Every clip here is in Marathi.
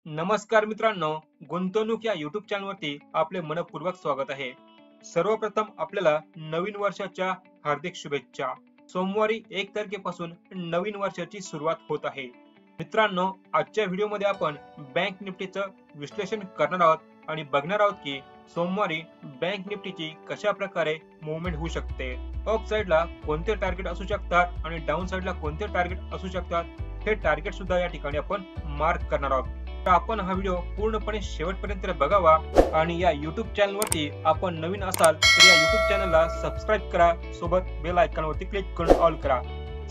नमस्कार मित्रांनो, गुंतवणूक या YouTube चॅनलवरती आपले मनपूर्वक स्वागत आहे. सर्वप्रथम आपल्याला नवीन वर्षाच्या हार्दिक शुभेच्छा. सोमवारी 1 तारखेपासून नवीन वर्षाची सुरुवात होत आहे. मित्रांनो, आजच्या व्हिडिओमध्ये आपण बँक निफ्टीचं विश्लेषण करणार आहोत आणि बघणार आहोत की सोमवारी बँक निफ्टीची कशा प्रकारे मूवमेंट होऊ शकते. अप साइडला कोणते टार्गेट असू शकतात आणि डाऊन साइडला कोणते टार्गेट असू शकतात, हे टार्गेट सुद्धा या ठिकाणी आपण मार्क करणार आहोत. तर आपण हा व्हिडिओ पूर्णपणे शेवटपर्यंत बघावा आणि या YouTube चॅनलवरती आपण नवीन असाल तर या YouTube चॅनलला सबस्क्राइब करा, सोबत बेल आयकॉनवरती क्लिक करून ऑल करा.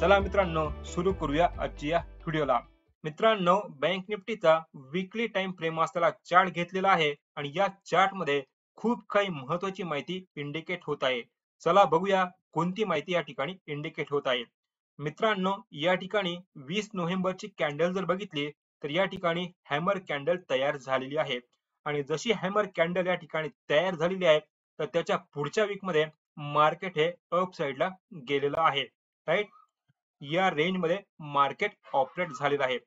चला मित्रांनो, सुरू करूया आजच्या या व्हिडिओला. मित्रांनो, बँक निफ्टीचा वीकली टाइम फ्रेम असलेला चार्ट घेतलेला आहे आणि या चार्ट मध्ये खूप काही महत्त्वाची माहिती इंडिकेट होत आहे. चला बघूया कोणती माहिती या ठिकाणी इंडिकेट होत आहे. मित्रांनो, या ठिकाणी 20 नोव्हेंबरची कॅन्डल जर बघितली तर या ठिकाणी हॅमर कॅन्डल तयार झालेली आहे आणि जशी हॅमर कॅन्डल या ठिकाणी तयार झालेली आहे तर त्याच्या पुढच्या वीक मध्ये मार्केट हे अप साइडला गेलेलं आहे. राईट, या रेंज मध्ये मार्केट ऑपरेट झालेलं आहे.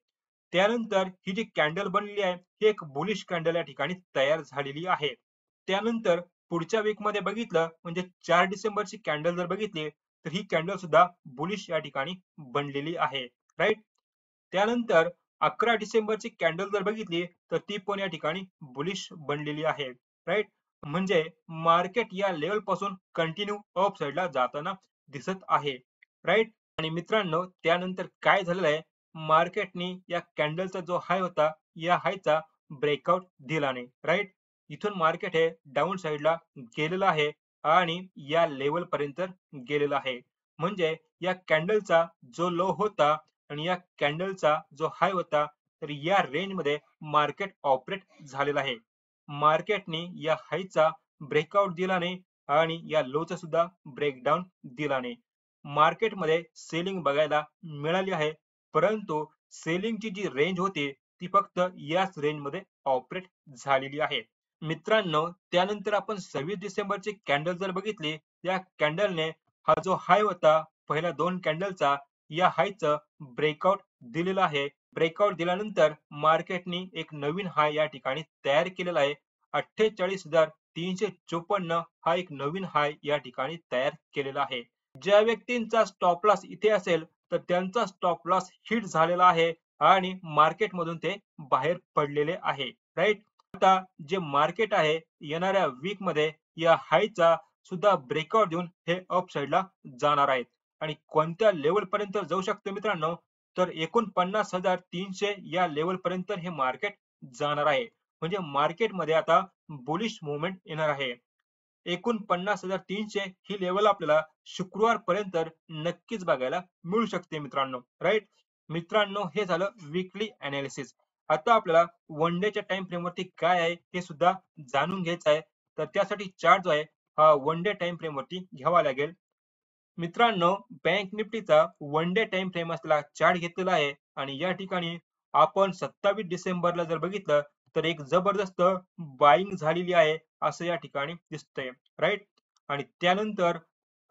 त्यानंतर ही जी कॅन्डल बनलेली आहे ही एक बुलिश कॅन्डल या ठिकाणी तयार झालेली आहे. त्यानंतर पुढच्या वीक मध्ये बघितलं म्हणजे 4 डिसेंबरची कॅन्डल जर बघितली तर ही कॅन्डल सुद्धा बुलिश या ठिकाणी बनलेली आहे. राईट, त्यानंतर 11 डिसेंबरची कॅन्डल जर बघितली तर ती पण या ठिकाणी बुलिश बनलेली आहे. राईट, म्हणजे मार्केट या लेवल पासून कंटिन्यू अप साइडला जाताना दिसत आहे. राईट, आणि मित्रांनो त्यानंतर काय झालेलं आहे, मार्केटने या कॅन्डलचा जो हाय होता या हायचा ब्रेकआउट दिला नाही. राईट, इथून मार्केट हे डाऊन साइडला गेलेलं आहे आणि या लेवल पर्यंत गेलेलं आहे. म्हणजे या कॅन्डलचा जो लो होता आणि या कॅन्डलचा जो हाय होता तर या रेंज मध्ये मार्केट ऑपरेट झालेला आहे. मार्केटने या हायचा ब्रेकआउट दिला नाही आणि या लोचा सुद्धा ब्रेकडाऊन दिला नाही. मार्केटमध्ये सेलिंग बघायला मिळाली आहे, परंतु सेलिंगची जी रेंज होती ती फक्त याच रेंज मध्ये ऑपरेट झालेली आहे. मित्रांनो, त्यानंतर आपण 26 डिसेंबरची कॅन्डल जर बघितली, या कॅन्डलने हा जो हाय होता पहिल्या 2 कॅन्डलचा या हायचं ब्रेकआउट दिलेला आहे. ब्रेकआउट दिल्यानंतर मार्केटने एक नवीन हाय या ठिकाणी तयार केलेला आहे. 48,354 हा एक नवीन हाय या ठिकाणी तयार केलेला आहे. ज्या व्यक्तींचा स्टॉप लॉस इथे असेल तर त्यांचा स्टॉप लॉस हिट झालेला आहे आणि मार्केट मधून ते बाहेर पडलेले आहे. राईट, आता जे मार्केट आहे येणाऱ्या वीक मध्ये या हायचा सुद्धा ब्रेकआउट देऊन हे अप साइडला जाणार आहेत आणि कोणत्या लेवल पर्यंत जाऊ शकते मित्रांनो, तर 49,300 या लेवल पर्यंत हे मार्केट जाणार आहे. म्हणजे मार्केट मध्ये आता बुलिश मुवमेंट येणार आहे. 49,300 ही लेवल आपल्याला शुक्रवार पर्यंत नक्कीच बघायला मिळू शकते मित्रांनो. राईट, मित्रांनो हे झालं वीकली अनालिसिस. आता आपल्याला वन डेच्या टाइम फ्रेम वरती काय आहे हे सुद्धा जाणून घ्यायचं आहे. तर त्यासाठी चार्ट जो आहे हा वन डे टाइम फ्रेम वरती घ्यावा लागेल. मित्रांनो, बँक निफ्टीचा वन डे टाइम फ्रेम असलेला चार्ट घेतलेला आहे आणि या ठिकाणी आपण 27 डिसेंबरला जर बघितलं तर एक जबरदस्त बाइंग झालेली आहे असं या ठिकाणी दिसतंय. राईट, आणि त्यानंतर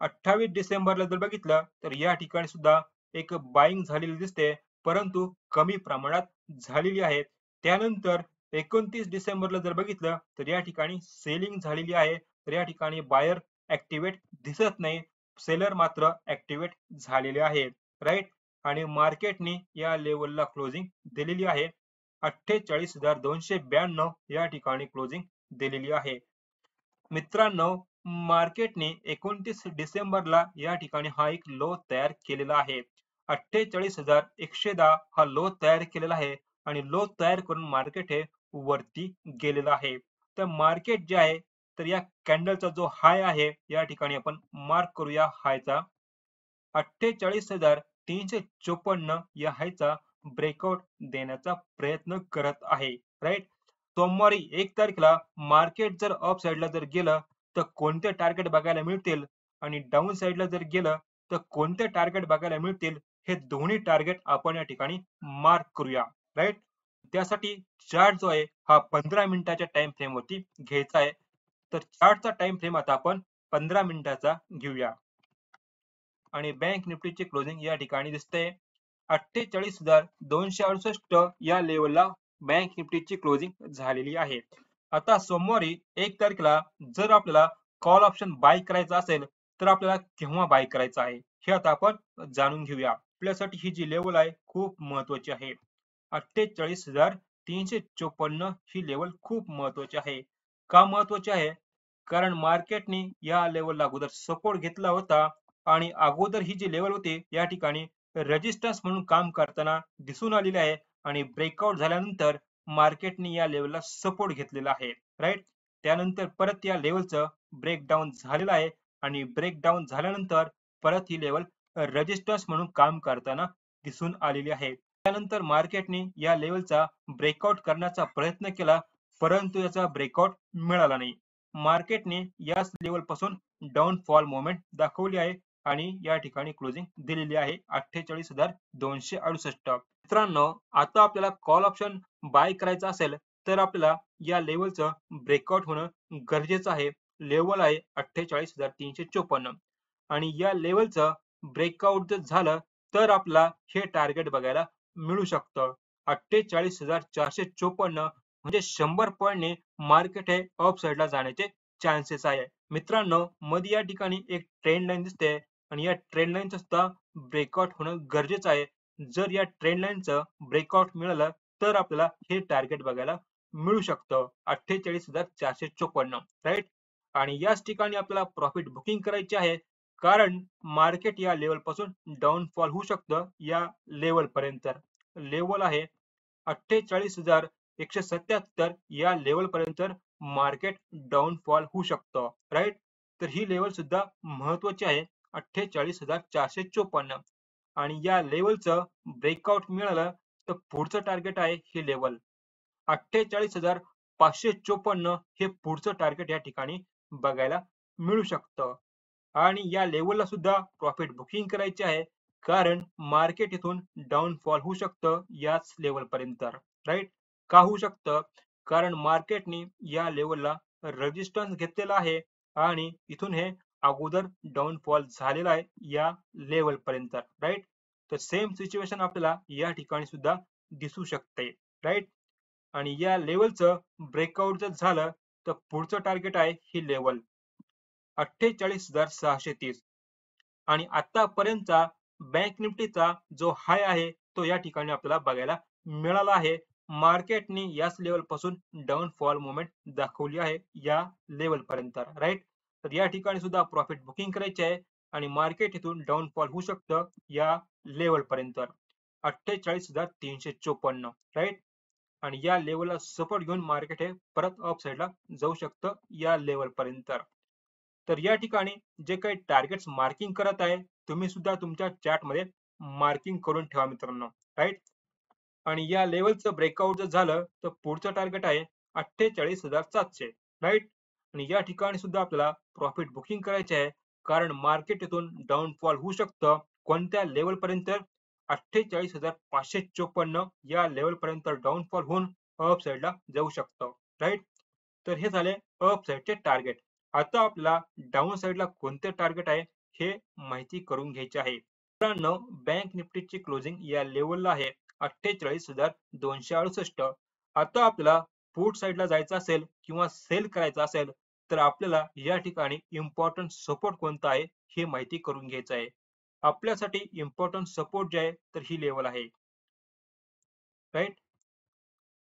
28 डिसेंबरला जर बघितलं तर या ठिकाणी सुद्धा एक बाइंग झालेली दिसते, परंतु कमी प्रमाणात झालेली आहे. त्यानंतर 29 डिसेंबरला जर बघितलं तर या ठिकाणी सेलिंग झालेली आहे. तर या ठिकाणी बायर ऍक्टिव्हेट दिसत नाही, सेलर मात्र ऍक्टिव्हेट झालेले आहे. राईट, आणि मार्केटने या लेवलला क्लोजिंग दिलेली आहे. 48,292 या ठिकाणी क्लोजिंग दिलेली आहे. मित्रांनो, मार्केटने 29 डिसेंबरला या ठिकाणी हा एक लो तयार केलेला आहे. 48,110 हा लो तयार केलेला आहे आणि लो तयार करून मार्केट हे वरती गेलेलं आहे. तर मार्केट जे आहे तर या कॅन्डलचा जो हाय आहे या ठिकाणी आपण मार्क करूया हायचा. 48,354 या हायचा ब्रेकआउट देण्याचा प्रयत्न करत आहे. राईट, सोमवारी 1 तारखेला मार्केट जर अप साइडला जर गेलं तर कोणते टार्गेट बघायला मिळतील आणि डाऊन साइडला जर गेलं तर कोणते टार्गेट बघायला मिळतील, हे दोन्ही टार्गेट आपण या ठिकाणी मार्क करूया. राईट, त्यासाठी चार्ट जो आहे हा 15 मिनिटाच्या टाइम फ्रेम वरती घ्यायचा आहे. तर चार्टचा टाइम फ्रेम आता आपण 15 मिनिटाचा घेऊया आणि बँक निफ्टीची क्लोजिंग या ठिकाणी दिसते 48,268 या लेवलला बँक निफ्टीची क्लोजिंग झालेली आहे. आता सोमवारी 1 तारखेला जर आपल्याला कॉल ऑप्शन बाय करायचा असेल, तर आपल्याला केव्हा बाय करायचा आहे, हे आता आपण जाणून घेऊया. आपल्यासाठी ही जी लेवल आहे खूप महत्त्वाची आहे. 48,354 ही लेवल खूप महत्त्वाची आहे. का महत्त्वाची आहे? कारण मार्केटने या लेवलला अगोदर सपोर्ट घेतला होता आणि अगोदर ही जी लेवल होती या ठिकाणी रेजिस्टन्स म्हणून काम करताना दिसून आलेली आहे आणि ब्रेकआउट झाल्यानंतर मार्केटने या लेवलला सपोर्ट घेतलेला आहे, राईट. त्यानंतर परत या लेवलचं ब्रेकडाऊन झालेलं आहे आणि ब्रेकडाऊन झाल्यानंतर परत ही लेवल रेजिस्टन्स म्हणून काम करताना दिसून आलेली आहे. त्यानंतर मार्केटने या लेवलचा ब्रेकआउट करण्याचा प्रयत्न केला, परंतु याचा ब्रेकआउट मिळाला नाही. मार्केटने याच लेवल पासून डाऊनफॉल मोमेंट दाखवली आहे आणि या ठिकाणी क्लोजिंग दिलेली आहे 48,268. मित्रांनो, आता आपल्याला कॉल ऑप्शन बाय करायचा असेल तर आपल्याला या लेवलचं ब्रेकआउट होणं गरजेचं आहे. लेवल आहे 48,354 आणि या लेवलचं ब्रेकआउट जर झालं तर आपल्याला हे टार्गेट बघायला मिळू शकतं. 48,454 म्हणजे 100 पॉईंटने मार्केट हे अप साईडला जाण्याचे चान्सेस आहे. मित्रांनो, मध्ये या ठिकाणी एक ट्रेंड लाईन दिसते आणि या ट्रेंड लाईनचं सुद्धा ब्रेकआउट होणं गरजेचं आहे. जर या ट्रेंड लाईनचं ब्रेकआउट मिळालं तर आपल्याला हे टार्गेट बघायला मिळू शकतं 48,454, राईट. आणि याच ठिकाणी आपल्याला प्रॉफिट बुकिंग करायची आहे कारण मार्केट या लेवल पासून डाऊनफॉल होऊ शकतं या लेवल पर्यंत. लेवल आहे 48,177 या लेवल पर्यंत मार्केट डाऊनफॉल होऊ शकतं, राईट. तर ही लेवल सुद्धा महत्वाची आहे 48,454 आणि या लेवलचं ब्रेकआउट मिळालं तर पुढचं टार्गेट आहे ही लेवल 48,554 हे पुढचं टार्गेट या ठिकाणी बघायला मिळू शकतं. आणि या लेवलला सुद्धा प्रॉफिट बुकिंग करायचे आहे कारण मार्केट इथून डाऊनफॉल होऊ शकतं याच लेवल पर्यंत, राईट. का होऊ शकतं? कारण मार्केटने या लेवलला रेजिस्टन्स घेतलेला आहे आणि इथून हे अगोदर डाऊनफॉल झालेला आहे या लेवल पर्यंत, राईट. तर सेम सिच्युएशन आपल्याला या ठिकाणी सुद्धा दिसू शकते, राईट. आणि या लेवलचं ब्रेकआउट जर झालं तर पुढचं टार्गेट आहे ही लेवल 48,630 आणि आतापर्यंतचा बँक निफ्टीचा जो हाय आहे तो या ठिकाणी आपल्याला बघायला मिळाला आहे. मार्केटने याच लेवल पासून डाऊनफॉल मुवमेंट दाखवली आहे या लेवल पर्यंत, राईट. तर या ठिकाणी सुद्धा प्रॉफिट बुकिंग करायचे आहे आणि मार्केट इथून डाऊनफॉल होऊ शकतं या लेवल पर्यंत 48,354, राईट. आणि या लेवलला सपोर्ट घेऊन मार्केट हे परत अप साईडला जाऊ शकतं या लेवल पर्यंत. तर या ठिकाणी जे काही टार्गेट्स मार्किंग करत आहे तुम्ही सुद्धा तुमच्या चार्ट मध्ये मार्किंग करून ठेवा मित्रांनो, राईट. आणि या लेवलचं ब्रेकआउट जर झालं तर पुढचं टार्गेट आहे 48,700, राईट. आणि या ठिकाणी सुद्धा आपल्याला प्रॉफिट बुकिंग करायचे आहे कारण मार्केट इथून डाऊनफॉल होऊ शकतं कोणत्या लेवल पर्यंत 48,554 या लेवल पर्यंत डाऊनफॉल होऊन अप साईडला जाऊ शकतं, राईट. तर हे झाले अप साईडचे टार्गेट. आता आपल्याला डाऊन साईडला कोणते टार्गेट आहे हे माहिती करून घ्यायचे आहे. मित्रांनो, बँक निफ्टीची क्लोजिंग या लेवलला आहे 48,268. आता आपल्याला पुट साईडला जायचं असेल किंवा सेल करायचं असेल तर आपल्याला या ठिकाणी इम्पॉर्टंट सपोर्ट कोणता आहे हे माहिती करून घ्यायचं आहे. आपल्यासाठी इम्पॉर्टंट सपोर्ट जे आहे तर ही लेवल आहे, राईट.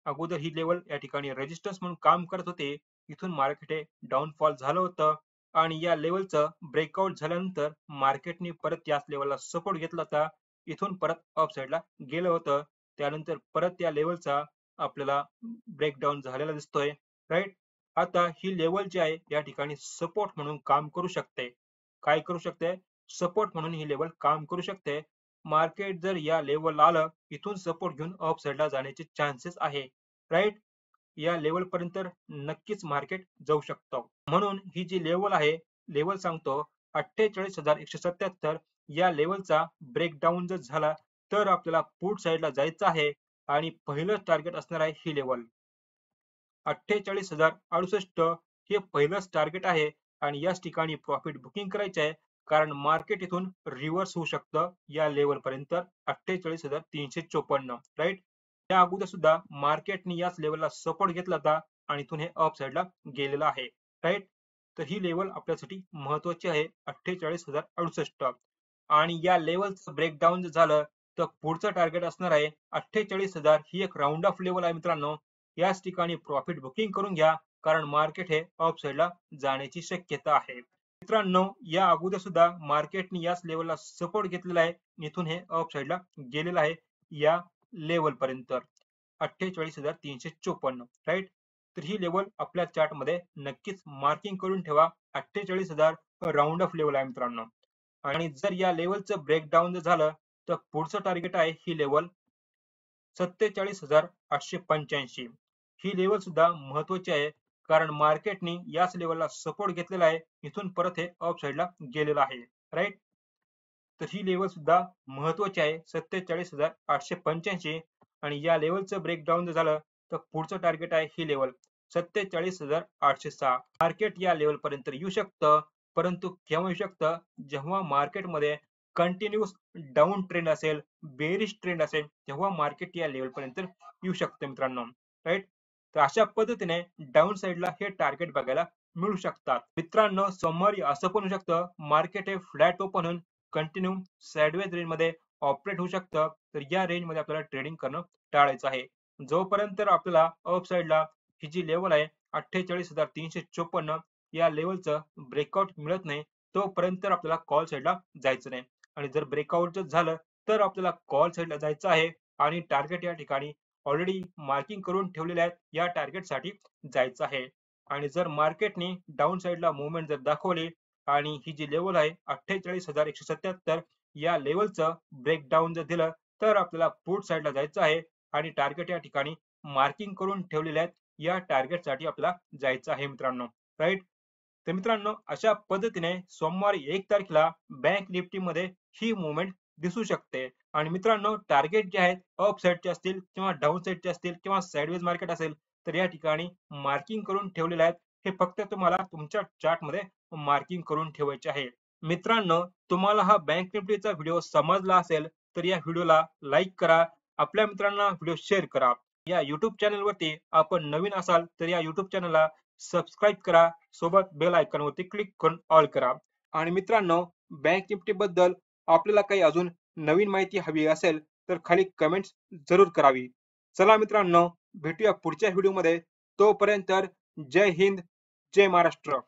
अगोदर ही लेवल या ठिकाणी रेजिस्टन्स म्हणून काम करत होते. इथून मार्केट हे डाऊनफॉल झालं होतं आणि या लेवलचं ब्रेकआउट झाल्यानंतर मार्केटने परत याच लेवलला सपोर्ट घेतला होता. इथून परत अप साईडला गेलं होतं. त्यानंतर परत या लेवलचा आपल्याला ब्रेकडाऊन झालेला दिसतोय, राईट. आता ही लेवल जी आहे या ठिकाणी सपोर्ट म्हणून काम करू शकते. काय करू शकते? सपोर्ट म्हणून ही लेवल काम करू शकते. मार्केट जर या लेवल आलं इथून सपोर्ट घेऊन अप साईडला जाण्याचे चान्सेस आहे, राईट. या लेवल पर्यंत नक्कीच मार्केट जाऊ शकतं. म्हणून ही जी लेवल आहे, लेवल सांगतो 48,177 या लेवलचा ब्रेकडाऊन जर झाला तर आपल्याला पुट साईडला जायचं आहे आणि पहिलं टार्गेट असणार आहे ही लेवल 48,068 हे पहिलंच टार्गेट आहे आणि याच ठिकाणी प्रॉफिट बुकिंग करायचे आहे कारण मार्केट इथून रिव्हर्स होऊ शकतं या लेवल पर्यंत 48,354, राईट. त्या अगोदर सुद्धा मार्केटने याच लेवलला सपोर्ट घेतला होता आणि इथून हे अप साईडला गेलेलं आहे. राईट. तर ही लेवल आपल्यासाठी महत्वाची आहे 48,068 आणि या लेवलचं ब्रेकडाऊन जर झालं तर पुढचं टार्गेट असणार आहे 48,000. ही एक राऊंड ऑफ लेवल आहे मित्रांनो. याच ठिकाणी प्रॉफिट बुकिंग करून घ्या कारण मार्केट हे अप साईडला जाण्याची शक्यता आहे. मित्रांनो या अगोदर सुद्धा मार्केटने याच लेवलला सपोर्ट घेतलेला आहे. इथून हे अप साईडला गेलेलं आहे या लेवल पर्यंत 48,354. राईट. तर ही लेवल आपल्या चार्ट मध्ये नक्कीच मार्किंग करून ठेवा. 48,000 राऊंड ऑफ लेवल आहे मित्रांनो. आणि जर या लेवलचं ब्रेकडाऊन जर झालं तर पुढचं टार्गेट आहे ही लेवल 47,885. ही लेवल सुद्धा महत्वाची आहे कारण मार्केटने याच लेवलला सपोर्ट घेतलेला आहे. इथून परत हे अप साईडला गेलेलं आहे. राईट. तर ही लेवल सुद्धा महत्वाची आहे 47,885 आणि या लेवलचं ब्रेकडाऊन जर झालं तर पुढचं टार्गेट आहे ही लेवल 47,806. मार्केट या लेवल पर्यंत येऊ शकतं परंतु केव्हा येऊ शकतं जेव्हा मार्केटमध्ये कंटिन्यूस डाऊन ट्रेंड असेल, बेरिश ट्रेंड असेल तेव्हा मार्केट या लेवल पर्यंत येऊ शकतं मित्रांनो. राईट. तर अशा पद्धतीने डाऊन साईडला हे टार्गेट बघायला मिळू शकतात. मित्रांनो सोमवारी असं पण होऊ शकतं मार्केट हे फ्लॅट ओपन होऊन कंटिन्यू साइडवेज रेंज मध्ये ऑपरेट होऊ शकतं. तर या रेंज मध्ये आपल्याला ट्रेडिंग करणं टाळायचं आहे. जोपर्यंत आपल्याला अप साईडला ही जी लेवल आहे 48,354 या लेवलचं ब्रेकआउट मिळत नाही तोपर्यंत आपल्याला कॉल साईडला जायचं नाही. आणि जर ब्रेकआउट झालं तर आपल्याला कॉल साईडला जायचं आहे आणि टार्गेट या ठिकाणी ऑलरेडी मार्किंग करून ठेवलेले आहेत या टार्गेट साठी जायचं आहे. आणि जर मार्केटने डाऊन साईडला मुवमेंट जर दाखवली आणि ही जी लेवल आहे 48,177 या लेवलचं ब्रेकडाऊन जर दिलं तर आपल्याला पुट साईडला जायचं आहे आणि टार्गेट या ठिकाणी मार्किंग करून ठेवलेले आहेत या टार्गेट साठी आपल्याला जायचं आहे मित्रांनो. राईट. तर मित्रांनो अशा पद्धतीने सोमवारी 1 तारखेला बँक निफ्टी मध्ये ही मुवमेंट दिसू शकते. आणि मित्रांनो टार्गेट जे आहेत अप साईडचे असतील किंवा डाऊन साईडचे असतील किंवा साइडवेज मार्केट असेल तर या ठिकाणी मार्किंग करून ठेवलेले आहेत. हे फक्त तुम्हाला तुमच्या चार्ट मध्ये मार्किंग करून ठेवायचे आहे. मित्रांनो तुम्हाला हा बँक निफ्टीचा व्हिडिओ समजला असेल तर या व्हिडिओला लाईक करा, आपल्या मित्रांना व्हिडिओ शेअर करा. या युट्यूब चॅनल वरती आपण नवीन असाल तर या युट्यूब चॅनलला सबस्क्राईब करा, सोबत बेल आयकॉन वरती क्लिक करून ऑल करा. आणि मित्रांनो बँक निफ्टी बद्दल आपल्याला काही अजून नवीन माहिती हवी असेल तर खाली कमेंट्स जरूर करावी. चला मित्रांनो भेटूया पुढच्या व्हिडिओमध्ये. तोपर्यंत जय हिंद, जय महाराष्ट्र.